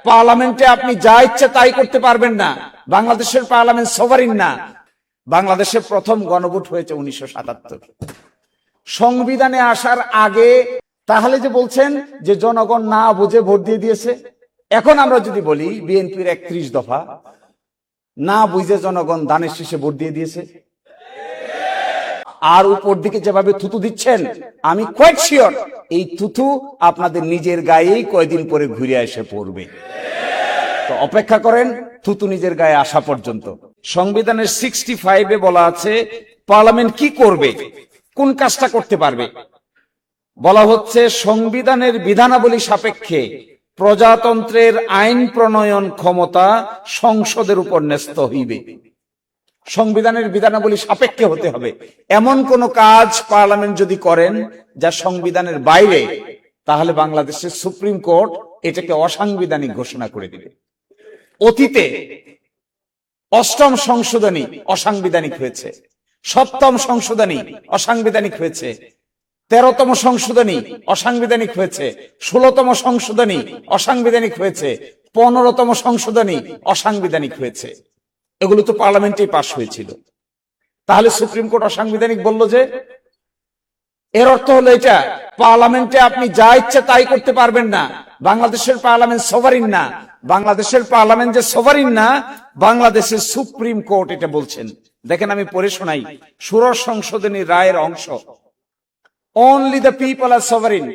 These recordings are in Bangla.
পার্লামেন্টে আপনি যা ইচ্ছে তাই করতে পারবেন না। বাংলাদেশের পার্লামেন্ট সভারিন না। বাংলাদেশে প্রথম গণভোট হয়েছে 1977। সংবিধানে আসার আগে তাহলে যে বলছেন যে জনগণ না বুঝে ভোট দিয়ে দিয়েছে, এখন আমরা যদি বলি বিএনপির 31 দফা না বুঝে জনগণ দানের শীষে ভোট দিয়ে দিয়েছে, আর উপর দিকে যেভাবে থুতু দিচ্ছেন আমি কোয়াইট শিওর এই থুতু আপনাদের নিজের গায়েই কয়দিন পরে ঘুরে এসে পড়বে। তো অপেক্ষা করেন থুতু নিজের গায়ে আসা পর্যন্ত। সংবিধানের 65-এ বলা আছে পার্লামেন্ট কি করবে, কোন কাজটা করতে পারবে। বলা হচ্ছে সংবিধানের বিধানাবলী সাপেক্ষে প্রজাতন্ত্রের আইন প্রণয়ন ক্ষমতা সংসদের উপর ন্যস্ত হইবে। সংবিধানের বিধানাবলী সাপেক্ষে হতে হবে। এমন কোন কাজ পার্লামেন্ট যদি করেন যা সংবিধানের বাইরে, তাহলে বাংলাদেশের সুপ্রিম কোর্ট এটাকে অসাংবিধানিক ঘোষণা করে দিবে। অতীতে 8ম সংশোধনী অসাংবিধানিক হয়েছে, 7ম সংশোধনী অসাংবিধানিক হয়েছে, 13তম সংশোধনী অসাংবিধানিক হয়েছে, 16তম সংশোধনী অসাংবিধানিক হয়েছে, 15তম সংশোধনী অসাংবিধানিক হয়েছে। এগুলো তো পার্লামেন্টেই পাশ হয়েছিল। তাহলে সুপ্রিম কোর্ট অসাংবিধানিক বলল যে, এর অর্থ হলো এটা পার্লামেন্টে আপনি যা ইচ্ছে তাই করতে পারবেন না। বাংলাদেশের পার্লামেন্ট সভারিন না। বাংলাদেশের পার্লামেন্ট যে সভারিন না, বাংলাদেশের সুপ্রিম কোর্ট এটা বলছেন। দেখেন আমি পড়ে শোনাই ষোড়শ সংশোধনীর রায়ের অংশ। Only the people are sovereign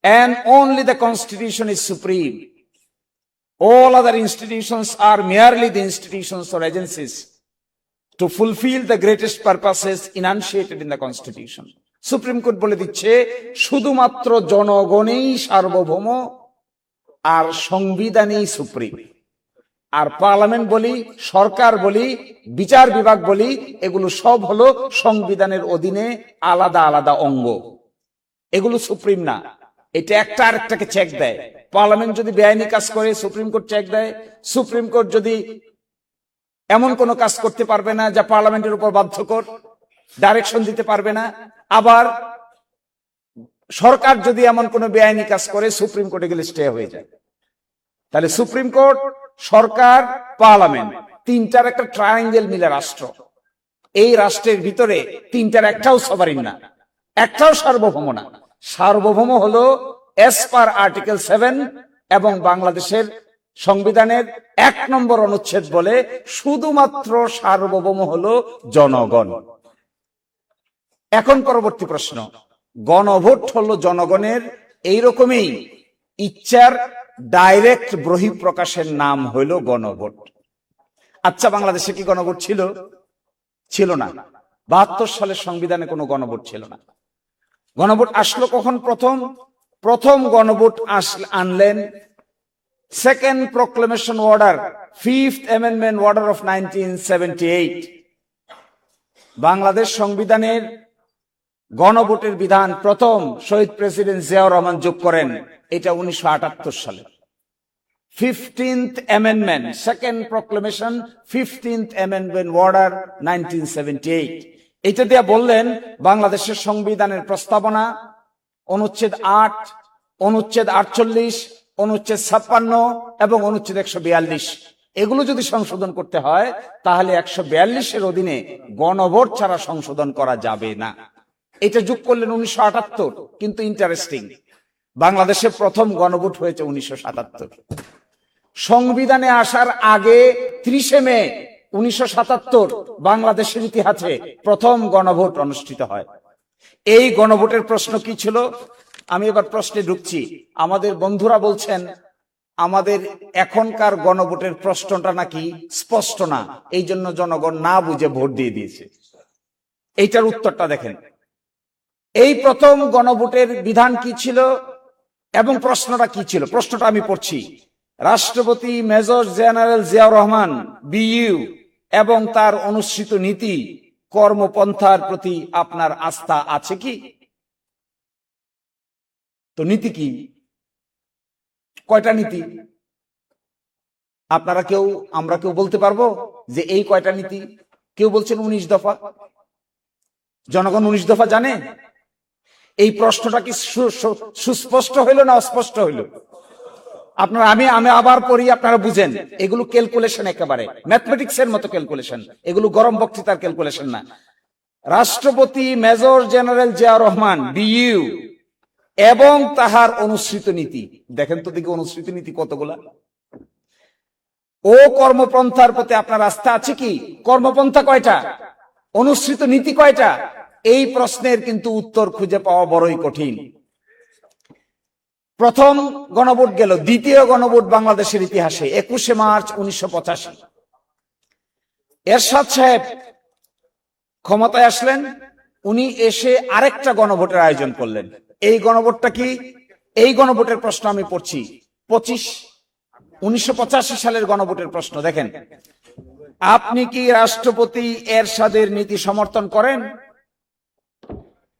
and only the constitution is supreme. All other institutions are merely the institutions or agencies to fulfill the greatest purposes enunciated in the constitution. Supreme court বলে দিচ্ছে শুধুমাত্র জনগণই সার্বভৌম আর সংবিধানই সুপ্রিম। আর পার্লামেন্ট বলি, সরকার বলি, বিচার বিভাগ বলি, এগুলো সব হলো সংবিধানের অধীনে আলাদা আলাদা অঙ্গ। এগুলো সুপ্রিম না। এটা একটা আরেকটাকে চেক দেয়। পার্লামেন্ট যদি বেআইনি কাজ করে সুপ্রিম কোর্ট চেক দেয়। সুপ্রিম কোর্ট যদি এমন কোন কাজ করতে পারবে না যা পার্লামেন্টের উপর বাধ্যকর, ডাইরেকশন দিতে পারবে না। আবার সরকার যদি এমন কোন বেআইনি কাজ করে সুপ্রিম কোর্টে গেলে স্টে হয়ে যায়। তাহলে সুপ্রিম কোর্ট, সরকার, পার্লামেন্ট তিনটার একটা ট্রায়াঙ্গেল মিলে রাষ্ট্র। এই রাষ্ট্রের ভিতরে তিনটার একটাও সভারিন না, একটাও সার্বভৌম না। সার্বভৌম হলো এস পার আর্টিকেল 7 এবং বাংলাদেশের সংবিধানের 1 নম্বর অনুচ্ছেদ বলে শুধুমাত্র সার্বভৌম হলো জনগণ। এখন পরবর্তী প্রশ্ন, গণভোট হলো জনগণের এইরকমই ইচ্ছার ডাইরেক্ট বহিঃপ্রকাশের নাম হইল গণভোট। আচ্ছা, বাংলাদেশে কি গণভোট ছিল? ছিল না। 72 সালের সংবিধানে কোনো গণভোট ছিল না। গণভোট আসলো কখন? প্রথম গণভোট আনলেন second proclamation order, 5th amendment order of 1978। Bangladesh সংবিধানের গণভোটের বিধান প্রথম শহীদ প্রেসিডেন্ট জিয়াউর রহমান যোগ করেন। এটা 1978 সালে 15th amendment, second proclamation 15th amendment order 1978। এটা দিয়ে বললেন বাংলাদেশের সংবিধানের প্রস্তাবনা, অনুচ্ছেদ 8, অনুচ্ছেদ 48, অনুচ্ছেদ 56 এবং অনুচ্ছেদ 142 এগুলো যদি সংশোধন করতে হয় তাহলে 142-এর অধীনে গণভোট ছাড়া সংশোধন করা যাবে না। এটা যোগ করলেন 1978। কিন্তু ইন্টারেস্টিং, বাংলাদেশে প্রথম গণভোট হয়েছে 1977। সংবিধানে আসার আগে 30 মে 1977 বাংলাদেশের ইতিহাসে প্রথম গণভোট অনুষ্ঠিত হয়। এই গণভোটের প্রশ্ন কি ছিল? আমি এবার প্রশ্নে ঢুকছি। আমাদের বন্ধুরা বলছেন আমাদের এখনকার গণভোটের প্রশ্নটা নাকি স্পষ্ট না, এই জন্য জনগণ না বুঝে ভোট দিয়ে দিয়েছে। এইটার উত্তরটা দেখেন। এই প্রথম গণভোটের বিধান কি ছিল এবং প্রশ্নটা কি ছিল? প্রশ্নটা আমি পড়ছি। রাষ্ট্রপতি major general Ziaur Rahman BU এবং তার অনুসৃত নীতি কর্মপন্থার প্রতি আপনার আস্থা আছে কি? তো নীতি কি? কয়টা নীতি? আপনারা কেউ, আমরা কেউ বলতে পারবো যে এই কয়টা নীতি? কেউ বলছেন 19 দফা। জনগণ 19 দফা জানে? এই প্রশ্নটা কি সুস্পষ্ট হইল না অস্পষ্ট হইল? আপনারা আমি আমি আবার পড়ি, আপনারা বুঝেন। এগুলো ক্যালকুলেশন, একেবারে ম্যাথমেটিক্স এর মতো ক্যালকুলেশন, এগুলো গরম বক্তৃতার ক্যালকুলেশন না। রাষ্ট্রপতি major general Ziaur Rahman BU এবং তাহার অনুসৃত নীতি, দেখেন তো দেখি অনুসৃত নীতি কতগুলা। ও কর্মপন্থার প্রতি আপনার আস্থা আছে কি? কর্মপন্থা কয়টা? অনুসৃত নীতি কয়টা? এই প্রশ্নের কিন্তু উত্তর খুঁজে পাওয়া বড়ই কঠিন। প্রথম গণভোট গেল, দ্বিতীয় গণভোট বাংলাদেশের ইতিহাসে 21শে মার্চ 1985। এরশাদ সাহেব ক্ষমতায় আসলেন, উনি এসে আরেকটা গণভোটের আয়োজন করলেন। এই গণভোটটা কি? এই গণভোটের প্রশ্ন আমি পড়ছি, 1985 সালের গণভোটের প্রশ্ন। দেখেন, আপনি কি রাষ্ট্রপতি এরশাদের নীতি সমর্থন করেন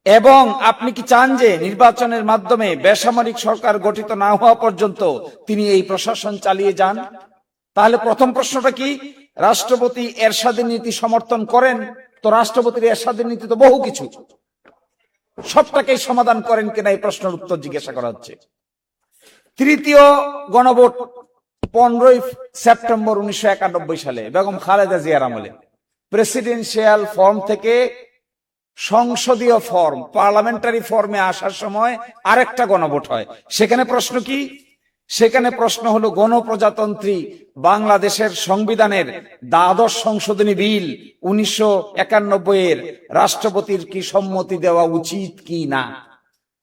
এবং আপনি কি চান যে নির্বাচনের মাধ্যমে বেসামরিক সরকার গঠিত না হওয়া পর্যন্ত তিনি এই প্রশাসন চালিয়ে যান? তাহলে প্রথম প্রশ্নটা কি? রাষ্ট্রপতি এরশাদের নীতি সমর্থন করেন? তো রাষ্ট্রপতির এরশাদের নীতি তো বহু কিছু, সবটাকেই সমাধান করেন কিনা এই প্রশ্নের উত্তর জিজ্ঞাসা করা হচ্ছে। তৃতীয় গণভোট 15 সেপ্টেম্বর 1991 সালে বেগম খালেদা জিয়ার আমলে প্রেসিডেন্সিয়াল ফর্ম থেকে সংসদীয় ফর্ম, পার্লামেন্টারি ফর্মে আসার সময় আরেকটা গণভোট হয়। সেখানে প্রশ্ন কি? সেখানে প্রশ্ন হলো গণপ্রজাতন্ত্রী বাংলাদেশের সংবিধানের দ্বাদশ সংশোধনী বিল 1991 এর রাষ্ট্রপতির কি সম্মতি দেওয়া উচিত কি না।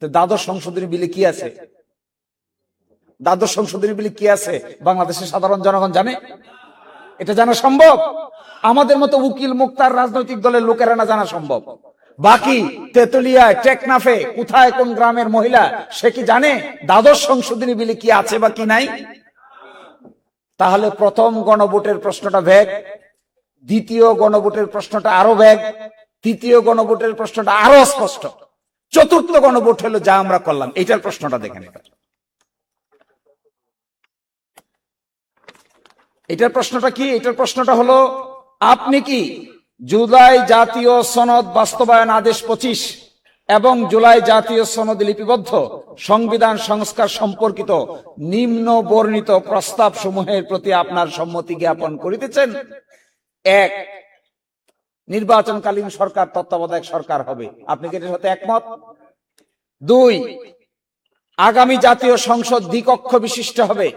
তো দ্বাদশ সংশোধনী বিলে কি আছে? দ্বাদশ সংশোধনী বিলে কি আছে বাংলাদেশের সাধারণ জনগণ জানে? এটা জানা সম্ভব? আমাদের মতো উকিল মুক্তার রাজনৈতিক দলের লোকেরা না জানা সম্ভব। বাকি তেতুলিয়ায়, টেকনাফে, কোথায় কোন গ্রামের মহিলা সে কি জানে দ্বাদশ সংশোধনী বিলে কি আছে বা কি নাই? তাহলে প্রথম গণভোটের প্রশ্নটা ভ্যাগ, দ্বিতীয় গণভোটের প্রশ্নটা আরো ভ্যাগ, তৃতীয় গণভোটের প্রশ্নটা আরো স্পষ্ট, চতুর্থ গণভোট হলো যা আমরা করলাম। এইটার প্রশ্নটা দেখেন। এটার প্রশ্নটা কি? এটার প্রশ্নটা হলো, আপনি কি জুলাই জাতীয় সনদ বাস্তবায়ন আদেশ 25 এবং জুলাই জাতীয় সনদে লিপিবদ্ধ সংবিধান সংস্কার সম্পর্কিত নিম্ন বর্ণিত প্রস্তাব সমূহের প্রতি আপনার সম্মতি জ্ঞাপন করিতেছেন? 1, নির্বাচনকালীন সরকার তত্ত্বাবধায়ক সরকার হবে, আপনি কি এটার সাথে একমত? 2, আগামী জাতীয় সংসদ দ্বিকক্ষ বিশিষ্ট হবে,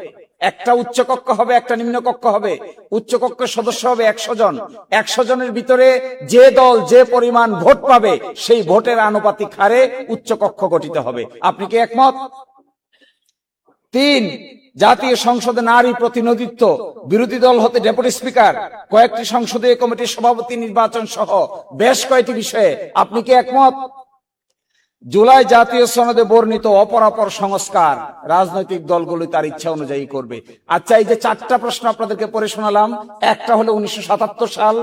একটা উচ্চ কক্ষ হবে, একটা নিম্ন কক্ষ হবে। উচ্চ কক্ষের সদস্য হবে 100 জন। 100 জনের ভিতরে যে দল যে পরিমাণ ভোট পাবে সেই ভোটের আনুপাতিক হারে উচ্চ কক্ষ গঠিত হবে, আপনি কি একমত? 3, জাতীয় সংসদে নারী প্রতিনিধিত্ব, বিরোধী দল হতে ডেপুটি স্পিকার, কয়েকটি সংসদীয় কমিটির সভাপতি নির্বাচন সহ বেশ কয়েকটি বিষয়ে আপনি কি একমত? জুলাই জাতীয় সনদে বর্ণিত অপরাপর সংস্কার রাজনৈতিক দলগুলো তার ইচ্ছা অনুযায়ী করবে। আচ্ছা, এই যে 4টা প্রশ্ন আপনাদেরকে পড়ে শোনালাম, একটা হলো 1977 সাল,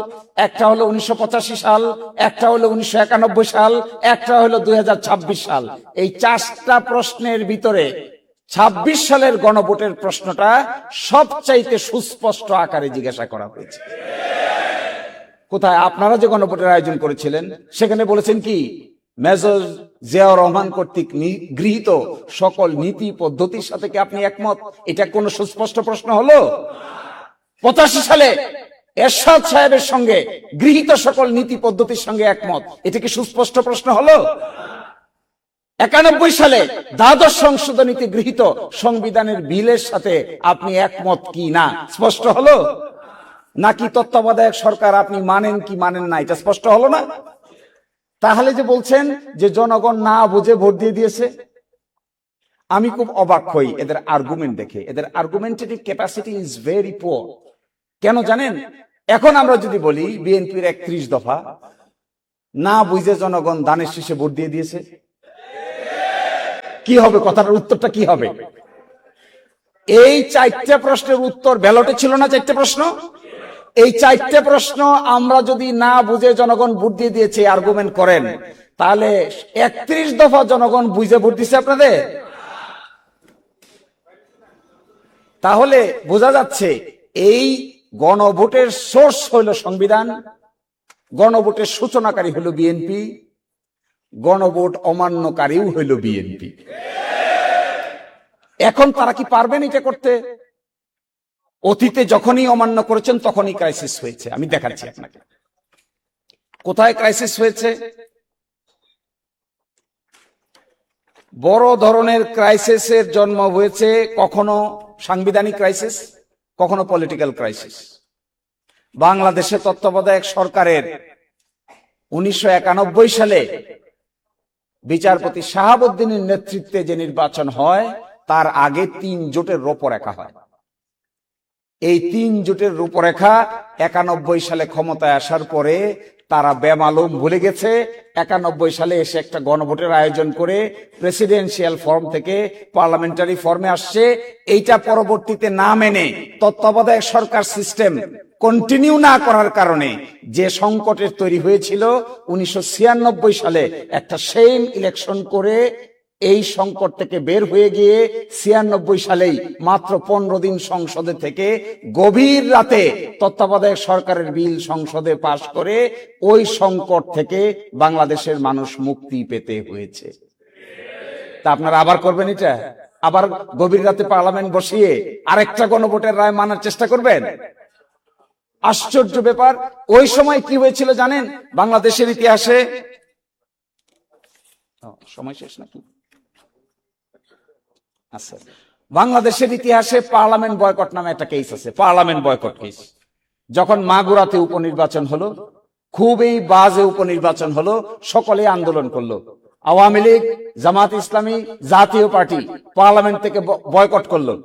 একটা হলো 1985 সাল, একটা হলো 1991 সাল, একটা হলো 2026 সাল। এই 4টা প্রশ্নের ভিতরে 26 সালের গণভোটের প্রশ্নটা সবচাইতে সুস্পষ্ট আকারে জিজ্ঞাসা করা হয়েছে। কোথায়? আপনারা যে গণভোটের আয়োজন করেছিলেন সেখানে বলেছেন কি, মেজর জিয়াউর রহমান কর্তৃক গৃহীত সকল নীতি পদ্ধতির সাথে কি আপনি একমত? এটা কোন সুস্পষ্ট প্রশ্ন হলো? 85 সালে এরশাদ সাহেবের সঙ্গে গৃহীত সকল নীতি পদ্ধতির সঙ্গে একমত, এটা কি সুস্পষ্ট প্রশ্ন হলো? 91 সালে দ্বাদশ সংশোধনীতে গৃহীত সংবিধানের বিলের সাথে আপনি একমত কি না স্পষ্ট হলো? নাকি তত্ত্বাবধায়ক সরকার আপনি মানেন কি মানেন না এটা স্পষ্ট হলো না? তাহলে যে বলছেন যে জনগণ না বুঝে ভোট দিয়ে দিয়েছে, আমি খুব অবাক হই এদের আর্গুমেন্ট দেখে। এদের argumentative capacity is very poor. কেন জানেন? এখন আমরা যদি বলি বিএনপির 31 দফা না বুঝে জনগণ দানের শীষে ভোট দিয়ে দিয়েছে, কি হবে? কথাটার উত্তরটা কি হবে? এই 4টে প্রশ্নের উত্তর ব্যালটে ছিল না? 4টে প্রশ্ন, এই 4টে প্রশ্ন আমরা যদি না বুঝে জনগণ ভোট দিয়ে দিয়েছে আর্গুমেন্ট করেন, তাহলে 31 দফা জনগণ বুঝে ভোট দিচ্ছে আপনাদের? তাহলে বোঝা যাচ্ছে এই গণভোটের সোর্স হলো সংবিধান, গণভোটের সূচনাকারী হলো বিএনপি, গণভোট অমান্যকারীও হইল বিএনপি। এখন তারা কি পারবেন এটা করতে? অতীতে যখনই অমান্য করেছেন তখনই ক্রাইসিস হয়েছে। আমি দেখাচ্ছি আপনাকে কোথায় ক্রাইসিস হয়েছে। বড় ধরনের ক্রাইসিসের জন্ম হয়েছে কখনো সাংবিধানিক ক্রাইসিস, কখনো পলিটিক্যাল ক্রাইসিস। বাংলাদেশে তত্ত্বাবধায়ক সরকারের 1991 সালে বিচারপতি শাহাবুদ্দিনের নেতৃত্বে যে নির্বাচন হয় তার আগে 3 জোটের রূপরেখা হয়। এই 3 জোটের রূপরেখা 91 সালে ক্ষমতায় আসার পরে তারা বেমালুম ভুলে গেছে। 91 সালে এসে একটা গণভোটের আয়োজন করে প্রেসিডেন্সিয়াল ফর্ম থেকে পার্লামেন্টারি ফর্মে আসছে। এইটা পরবর্তীতে না মেনে তত্ত্বাবধায়ক সরকার সিস্টেম কন্টিনিউ না করার কারণে যে সংকটের তৈরি হয়েছিল 1996 সালে একটা সেম ইলেকশন করে এই সংকট থেকে বের হয়ে গিয়ে 96 সালেই মাত্র 15 দিন সংসদে থেকে গভীর রাতে তত্ত্বাবধায়ক সরকারের বিল সংসদে পাশ করে ওই সংকট থেকে বাংলাদেশের মানুষ মুক্তি পেতে হয়েছে। তা আপনারা আবার করবেন এটা? আবার গভীর রাতে পার্লামেন্ট বসিয়ে আরেকটা গণভোটের রায় মানার চেষ্টা করবেন? আশ্চর্য ব্যাপার। ওই সময় কি হয়েছিল জানেন? বাংলাদেশের ইতিহাসে সময় শেষ নাকি? আচ্ছা, বাংলাদেশের ইতিহাসে পার্লামেন্ট বয়কট নামে একটা কেস আছে, পার্লামেন্ট বয়কট কেস। যখন মাগুরাতে উপনির্বাচন হলো, খুবই বাজে উপনির্বাচন হলো, সকলে আন্দোলন করলো। আওয়ামী লীগ, জামাত ইসলামী, জাতীয় পার্টি পার্লামেন্ট থেকে বয়কট করলো।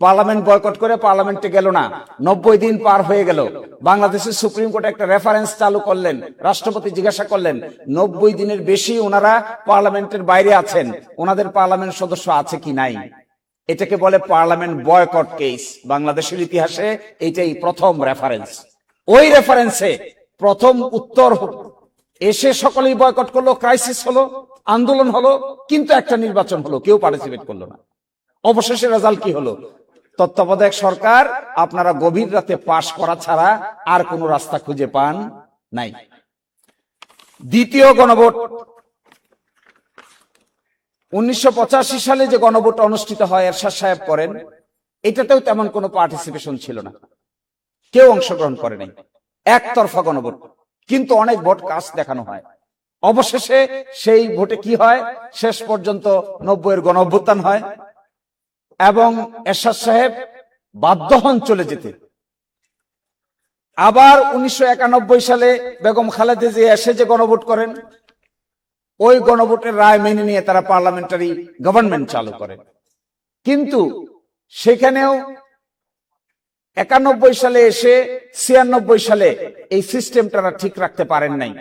পার্লামেন্ট বয়কট করে পার্লামেন্টে গেল না। 90 দিন পার হয়ে গেল। বাংলাদেশের সুপ্রিম কোর্ট একটা রেফারেন্স চালু করলেন। রাষ্ট্রপতি জিজ্ঞাসা করলেন 90 দিনের বেশি ওনারা পার্লামেন্টের বাইরে আছেন, ওনাদের পার্লামেন্ট সদস্য আছে কি নাই। এটাকে বলে পার্লামেন্ট বয়কট কেস। বাংলাদেশের ইতিহাসে এটাই প্রথম রেফারেন্স। ওই রেফারেন্সে প্রথম উত্তর এসে সকলেই বয়কট করলো, ক্রাইসিস হলো, আন্দোলন হলো, কিন্তু একটা নির্বাচন হলো, কেউ পার্টিসিপেট করলো না। অবশেষে রেজাল্ট কি হলো? তত্ত্বাবধায়ক সরকার আপনারা গভীর রাতে পাশ করা ছাড়া আর কোন রাস্তা খুঁজে পান নাই। দ্বিতীয় গণভোট 1985 সালে যে গণভোট অনুষ্ঠিত হয়, এরশাদ সাহেব করেন, এটাতেও তেমন কোনো পার্টিসিপেশন ছিল না, কেউ অংশগ্রহণ করে নাই, একতরফা গণভোট, কিন্তু অনেক ভোট কাজ দেখানো হয়। অবশেষে সেই ভোটে কি হয়? শেষ পর্যন্ত 90-এর গণঅভ্যুত্থান হয় এবং এরশাদ সাহেব বাধ্য হন চলে যেতে। আবার 1991 সালে বেগম খালেদা জিয়া এসে যে গণভোট করেন, ওই গণভোটের রায় মেনে নিয়ে তারা পার্লামেন্টারি গভর্নমেন্ট চালু করেন। কিন্তু সেখানেও 91 সালে এসে 96 সালে এই সিস্টেমটা ঠিক রাখতে পারেন নাই।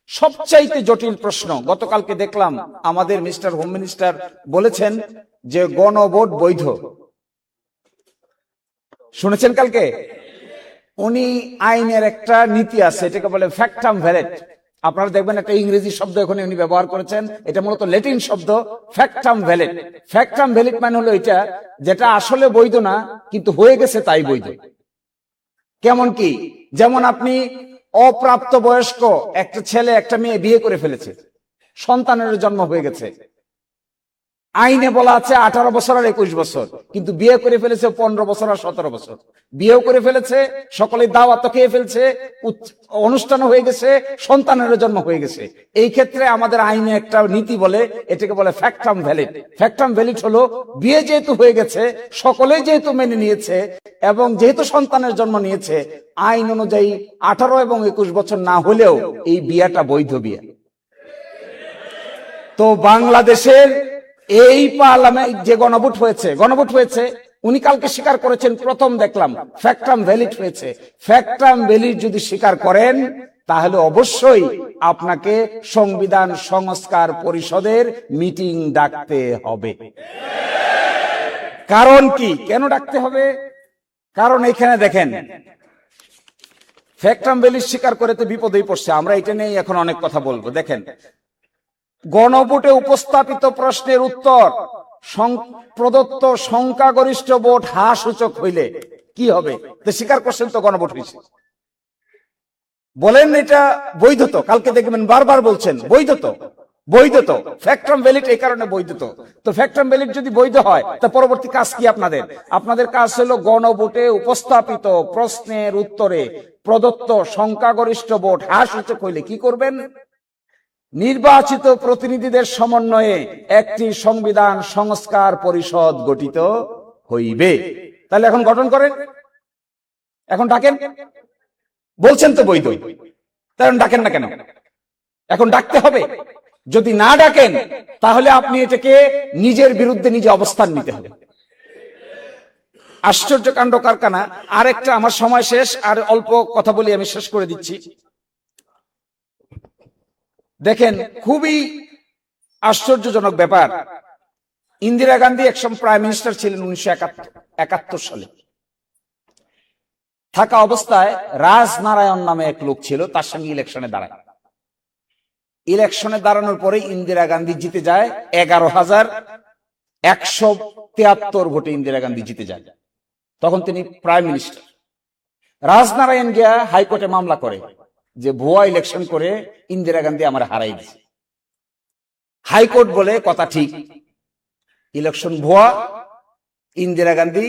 সবচাইতে জটিল প্রশ্ন, গতকালকে দেখলাম আমাদের মিস্টার হোম মিনিস্টার বলেছেন যে গণভোট বৈধ। শুনেছেন কালকে? উনি আইনের একটা নীতি আছে, এটাকে বলে ফ্যাক্টাম ভ্যালিড। আপনারা দেখবেন একটা ইংরেজি শব্দ এখানে উনি ব্যবহার করেছেন, এটা মূলত ল্যাটিন শব্দ, ফ্যাক্টাম ভ্যালিড। ফ্যাক্টাম ভ্যালিড মানে হলো এটা যেটা আসলে বৈধ না কিন্তু হয়ে গেছে তাই বৈধ। কেমন কি? যেমন আপনি অপ্রাপ্ত বয়স্ক একটা ছেলে একটা মেয়ে বিয়ে করে ফেলেছে, সন্তানের জন্ম হয়ে গেছে, আইনে বলা আছে 18 বছর আর 21 বছর, কিন্তু বিয়ে করে ফেলেছে 15 বছর আর 17 বছর। বিয়েও করে ফেলেছে, সকলে দাওয়াত খেয়ে ফেলছে, অনুষ্ঠান হয়ে গেছে, সন্তানের জন্ম হয়ে গেছে। এই ক্ষেত্রে আমাদের আইনে একটা নীতি বলে, এটাকে বলে ফ্যাক্টাম ভ্যালিড। ফ্যাক্টাম ভ্যালিড হলো বিয়ে যেহেতু হয়ে গেছে, সকলেই যেহেতু মেনে নিয়েছে এবং যেহেতু সন্তানের জন্ম নিয়েছে, আইন অনুযায়ী 18 এবং 21 বছর না হলেও এই বিয়েটা বৈধ বিয়ে। তো বাংলাদেশের এই পার্লামেন্ট যে গণভোট হয়েছে, উনি কালকে স্বীকার করেছেন, প্রথম দেখলাম ফ্যাক্টাম ভ্যালিড হয়েছে। ফ্যাক্টাম ভ্যালিড যদি স্বীকার করেন তাহলে অবশ্যই আপনাকে সংবিধান সংস্কার পরিষদের মিটিং ডাকতে হবে। কারণ কি? কেন ডাকতে হবে? কারণ এখানে দেখেন, ফ্যাক্টাম ভ্যালিড স্বীকার করে তো বিপদেই পড়ছে। আমরা এটা নিয়ে এখন অনেক কথা বলবো। দেখেন, গণভোটে উপস্থাপিত প্রশ্নের উত্তর প্রদত্ত সংখ্যাগরিষ্ঠ ভোট হ্রাস সূচক হইলে কি হবে? তো স্বীকার করছেন তো গণভোট হয়েছে, বলেন এটা বৈধ তো। কালকে দেখবেন বারবার বলছেন বৈধ তো। বৈধ তো, ফ্যাক্টম ভ্যালিড এই কারণে বৈধ তো ফ্যাক্টম ভ্যালিড যদি বৈধ হয় তা পরবর্তী কাজ কি আপনাদের কাজ হলো গণভোটে উপস্থাপিত প্রশ্নের উত্তরে প্রদত্ত সংখ্যাগরিষ্ঠ ভোট হ্রাসসূচক হইলে কি করবেন? নির্বাচিত প্রতিনিধিদের সমন্বয়ে একটি সংবিধান সংস্কার পরিষদ গঠিত হইবে। তাহলে এখন গঠন করেন, এখন ডাকেন। বলছেন তো বৈধ, তাহলে ডাকেন না কেন? এখন ডাকতে হবে। যদি না ডাকেন তাহলে আপনি এটাকে নিজের বিরুদ্ধে নিজে অবস্থান নিতে হবে। আশ্চর্য কাণ্ড কারখানা। আরেকটা, আমার সময় শেষ, আর অল্প কথা বলি, আমি শেষ করে দিচ্ছি। দেখেন, খুবই আশ্চর্যজনক ব্যাপার। ইন্দিরা গান্ধী একসময় প্রাইম মিনিস্টার ছিলেন 1971 সালে। থাকা অবস্থায় রাজনারায়ণ নামে এক লোক ছিল, তার সঙ্গে ইলেকশনে দাঁড়ায়। ইলেকশনে দাঁড়ানোর পরে ইন্দিরা গান্ধী জিতে যায় 11,173 ভোটে ইন্দিরা গান্ধী জিতে যায়। তখন তিনি প্রাইম মিনিস্টার। রাজনারায়ণ গিয়া হাইকোর্টে মামলা করে যে ভুয়া ইলেকশন করে ইন্দিরা গান্ধী আমার হারাই দিয়েছে। হাইকোর্ট বলে কথা ঠিক, ইলেকশন ভুয়া, ইন্দিরা গান্ধী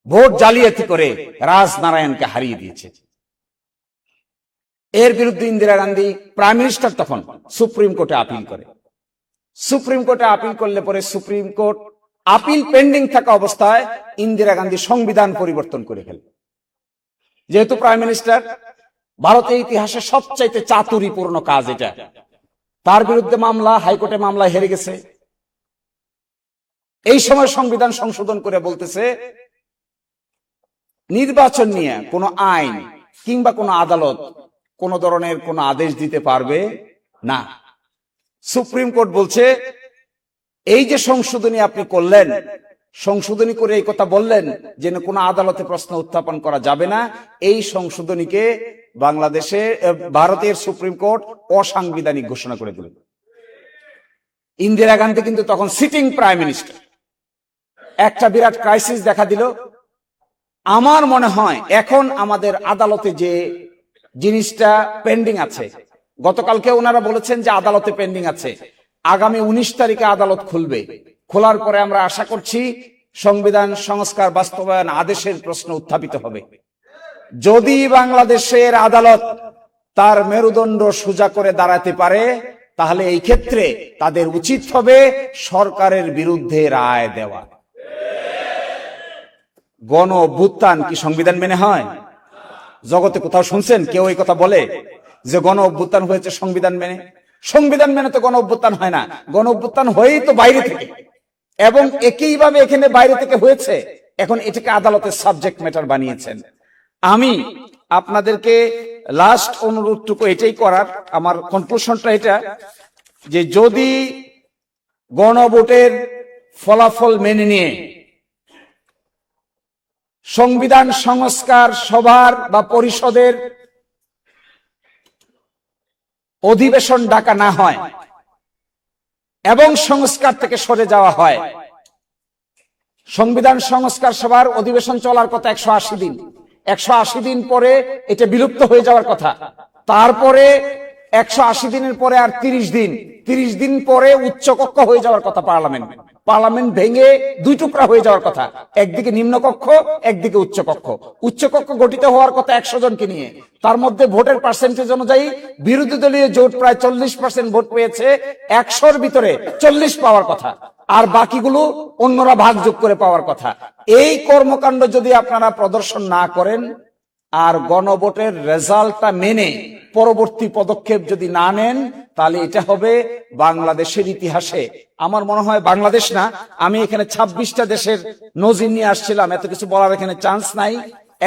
ভোট জালিয়াতি করে রাজনারায়ণকে হারিয়ে দিয়েছে। এর বিরুদ্ধে ইন্দিরা গান্ধী প্রাইম মিনিস্টার তখন সুপ্রিম কোর্টে আপিল করে। সুপ্রিম কোর্টে আপিল করলে পরে সুপ্রিম কোর্ট আপিল পেন্ডিং থাকা অবস্থায় ইন্দিরা গান্ধী সংবিধান পরিবর্তন করে ফেলে। যেহেতু প্রাইম মিনিস্টার, ভারতের ইতিহাসে সবচাইতে চাতুরীপূর্ণ কাজ এটা। তার বিরুদ্ধে মামলা, হাইকোর্টে মামলা হেরে গেছে। এই সময় সংবিধান সংশোধন করে বলতেছে নির্বাচন নিয়ে কোন আইন কিংবা কোন আদালত কোন ধরনের কোন আদেশ দিতে পারবে না। সুপ্রিম কোর্ট বলছে এই যে সংশোধনী আপনি করলেন, সংশোধনী করে এই কথা বললেন যে কোনো আদালতে প্রশ্ন উত্থাপন করা যাবে না, এই সংশোধনীকে ভারতের সুপ্রিম কোর্ট অসাংবিধানিক ঘোষণা করে দিল। ইন্দিরা গান্ধী কিন্তু তখন সিটিং প্রাইম মিনিস্টার। একটা বিরাট ক্রাইসিস দেখা দিল। আমার মনে হয় এখন আমাদের আদালতে যে জিনিসটা পেন্ডিং আছে, গতকালকে ওনারা বলেছেন যে আদালতে পেন্ডিং আছে, আগামী 19 তারিখে আদালত খুলবে। খোলার পরে আমরা আশা করছি সংবিধান সংস্কার বাস্তবায়ন আদেশের প্রশ্ন উত্থাপিত হবে। যদি বাংলাদেশের আদালত তার মেরুদণ্ড সোজা করে দাঁড়াতে পারে, তাহলে এই ক্ষেত্রে তাদের উচিত হবে সরকারের বিরুদ্ধে রায় দেওয়া। গণ অভ্যুত্থান কি সংবিধান মেনে হয়? জগতে কোথাও শুনছেন কেউ এই কথা বলে যে গণ অভ্যুত্থান হয়েছে সংবিধান মেনে? সংবিধান মেনে তো গণ অভ্যুত্থান হয় না। গণ অভ্যুত্থান হয়েই তো বাইরে থেকে, এবং একইভাবে এখানে বাইরে থেকে হয়েছে। এখন এটাকে আদালতের সাবজেক্ট ম্যাটার বানিয়েছেন। আমি আপনাদেরকে লাস্ট অনুরোধটুকু এটাই করার, আমার কনক্লুশনটা এটা যে যদি গণভোটের ফলাফল মেনে নিয়ে সংবিধান সংস্কার সভার বা পরিষদের অধিবেশন ডাকা না হয় এবং সংস্কার থেকে সরে যাওয়া হয়, সংবিধান সংস্কার সভার অধিবেশন চলার কথা 180 দিন, 180 দিন পরে এটা বিলুপ্ত হয়ে যাওয়ার কথা। তারপরে 180 দিনের পরে আর 30 দিন পরে উচ্চকক্ষ হয়ে যাওয়ার কথা। পার্লামেন্ট ভেঙে দুই টুকরা হয়ে যাওয়ার কথা, একদিকে নিম্নকক্ষ, একদিকে উচ্চকক্ষ। উচ্চকক্ষ গঠিত হওয়ার কথা 100 জনকে নিয়ে। তার মধ্যে ভোটের পার্সেন্টেজ অনুযায়ী বিরোধী দলীয় জোট প্রায় 40% ভোট পেয়েছে, 100-র ভিতরে 40 পাওয়ার কথা, আর বাকিগুলো অন্যরা ভাগযোগ করে পাওয়ার কথা। এই কর্মকাণ্ড যদি আপনারা প্রদর্শন না করেন আর গণভোটের রেজাল্টটা মেনে পরবর্তী পদক্ষেপ যদি না নেন, তাহলে এটা হবে বাংলাদেশের ইতিহাসে, আমার মনে হয় বাংলাদেশ না, আমি এখানে 26টা দেশের নজির নিয়ে আসছিলাম, এত কিছু বলার এখানে চান্স নাই।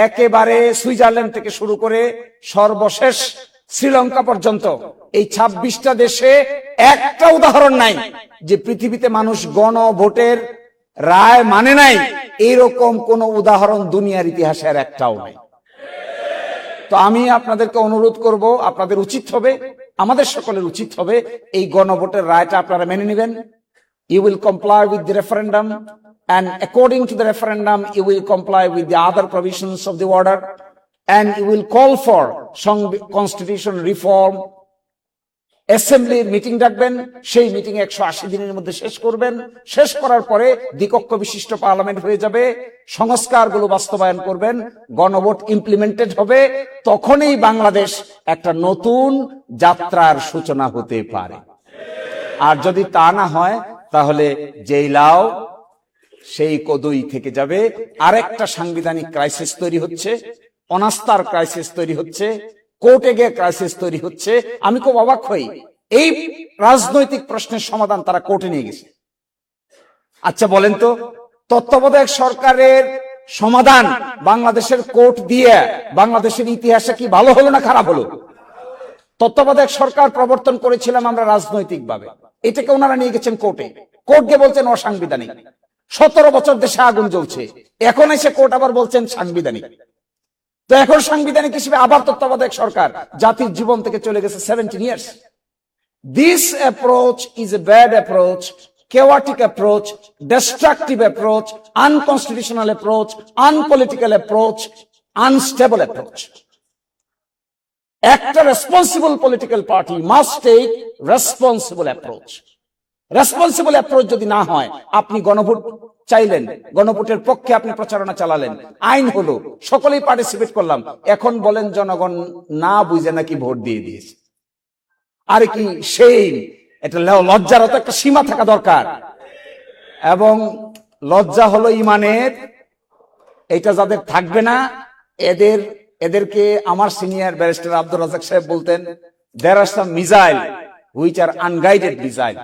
একেবারে সুইজারল্যান্ড থেকে শুরু করে সর্বশেষ শ্রীলঙ্কা পর্যন্ত এই 26টা দেশে একটা উদাহরণ নাই যে পৃথিবীতে মানুষ গণভোটের রায় মানে নাই, এইরকম কোন উদাহরণ দুনিয়ার ইতিহাসে আর একটাও নাই। তো আমি আপনাদেরকে অনুরোধ করব, আপনাদের উচিত হবে, আমাদের সকলের উচিত হবে এই গণভোটের রায়টা আপনারা মেনে নেবেন। You will comply with the referendum, and according to the referendum you will comply with the other provisions of the order, and you will call for some constitution reform, অ্যাসেম্বলির মিটিং ডাকবেন, সেই মিটিং 180 দিনের মধ্যে শেষ করবেন। শেষ করার পরে দ্বিকক্ষ বিশিষ্ট পার্লামেন্ট হয়ে যাবে, সংস্কারগুলো বাস্তবায়ন করবেন, গণভোট ইমপ্লিমেন্টেড হবে। তখনই বাংলাদেশ একটা নতুন যাত্রার সূচনা হতে পারে। আর যদি তা না হয়, তাহলে যেই লাউ সেই কদই থেকে যাবে। আরেকটা সাংবিধানিক ক্রাইসিস তৈরি হচ্ছে, অনাস্থার ক্রাইসিস তৈরি হচ্ছে, কোর্টে গিয়ে ক্রাইসিস তৈরি হচ্ছে। আমি খুব অবাক হই, এই রাজনৈতিক প্রশ্নের সমাধান তারা কোর্টে নিয়ে গেছে। আচ্ছা বলেন তো, তত্ত্বাবধায়ক সরকারের সমাধান বাংলাদেশের কোর্ট দিয়ে বাংলাদেশের ইতিহাসে কি ভালো হলো না খারাপ হলো? তত্ত্বাবধায়ক সরকার প্রবর্তন করেছিলাম আমরা রাজনৈতিক ভাবে, এটাকে ওনারা নিয়ে গেছেন কোর্টে। কোর্ট গিয়ে বলছেন অসাংবিধানিক। 17 বছর দেশে আগুন জ্বলছে, এখন এসে কোর্ট আবার বলছেন সাংবিধানিক। তো এখন সাংবিধানিক হিসেবে আবার তত্ত্বাবধায়ক সরকার জাতির জীবন থেকে চলে গেছে 17 years. This approach is a bad approach, chaotic approach, destructive approach, unconstitutional approach, unpolitical approach, unstable approach. একটা responsible political party must take responsible approach. Responsible approach যদি না হয়, আপনি গণভোট চাইলেন, গণভোটের পক্ষে আপনি প্রচারণা চালালেন, আইন হলো, সকলেই পার্টিসিপেট করলাম, এখন বলেন জনগণ না বুঝে নাকি ভোট দিয়ে দিয়েছে। আরে কি সেই এটা লজ্জার তো একটা সীমা থাকা দরকার। এবং লজ্জা হলো ইমানের, এটা যাদের থাকবে না এদেরকে আমার সিনিয়র ব্যারিস্টার আব্দুর রাজ্জাক সাহেব বলতেন, there are some missile which are unguided missile.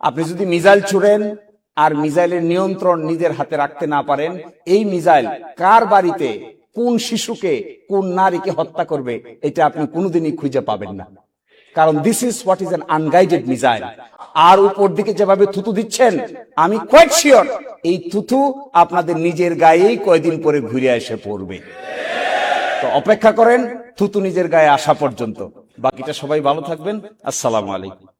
আপনি যদি মিসাইল ছুড়েন আর মিসাইলের নিয়ন্ত্রণ নিজের হাতে রাখতে না পারেন, এই মিসাইল কার বাড়িতে কোন শিশুকে কোন নারীকে হত্যা করবে এটা আপনি কোনোদিনই খুঁজে পাবেন না। কারণ this is what is an unguided missile. আর উপর দিকে যেভাবে থুতু দিচ্ছেন, আমি কোয়াইট শিওর এই থুতু আপনাদের নিজের গায়েই কয়দিন পরে ঘুরে এসে পড়বে। তো অপেক্ষা করেন থুতু নিজের গায়ে আসা পর্যন্ত। বাকিটা সবাই ভালো থাকবেন। আসসালামু আলাইকুম।